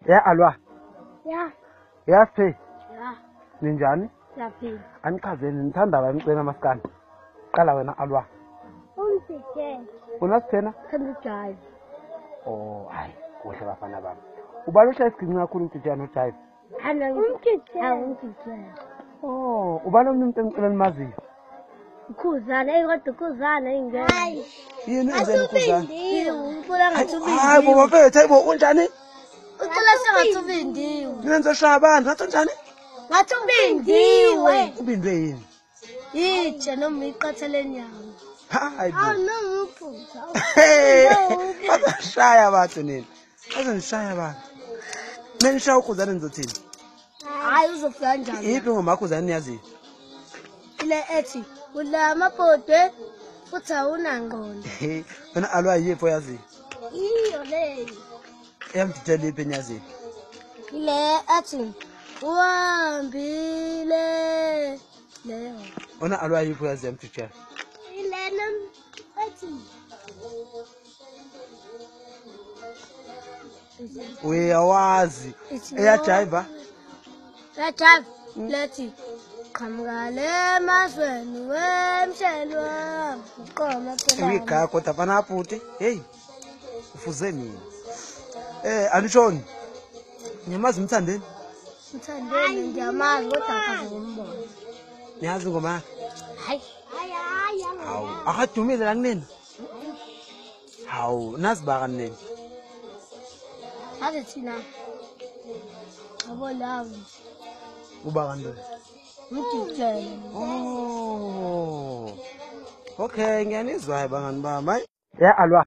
Ya alwa. Ya. Yathi. Ya. Ninjani? Siyaphila. Anichazeni nithanda bani maskani. Qala wena alwa. Umtike. Unasithena? Kandijayi. Oh, hayi, kuhle bafana bami. Ubalusha isiginci kakhulu umtike nojive. Umtike. Oh, ubalo umuntu emculweni maziyo. Ukhuzana, kodwa ukhuzana ingene. Hayi. Yini enzeni ukhuzana? Ucula ngathubindiwe. Hayi bo bafethu, hayibo unjani? Ucula sengathubindiwe. Ninenze shaba ngathi unjani? Ngathubindiwe. Ubindwe yini? Yitshe noma iqatheleni yawo. Hayi bo. Noma uphutha. Bazashaya bathu nini? Bazonishaya bathu. Nenishaya ukhuzana nizothini? Hayi uzofika kanjani? Yiphi ngoma ukhuzana niyaziyo? Ile ethi ula mabhodwe futhi awunangqondo. Wena alwa yiphi oyaziyo? Iyo le. Eyamditshela iphi enyaziyo? Ile ethi uhambile leyo. Wena alwa yiphi oyaziyo yamditshela? Ile nam ethi Uyawazi eyajiva? Eyajiva lethi qhamukale emazweni wemshelwa uqoma phela. Uyigaya kodwa fana bhuti. Hey. Ufuze mina. Anishoni. Ngiyamazi umthandeni? Mthandeni ngiyamazi kodwa akazombona. Niyazi ngoma? Hayi. Hawu, akadumile la kunina. Hawu, nazi baka nini? Ave thina. Abolawo. Uba kanjani? Mtijele. Oh. Okay, ngiyanizwa bangani bami. Ya alwa.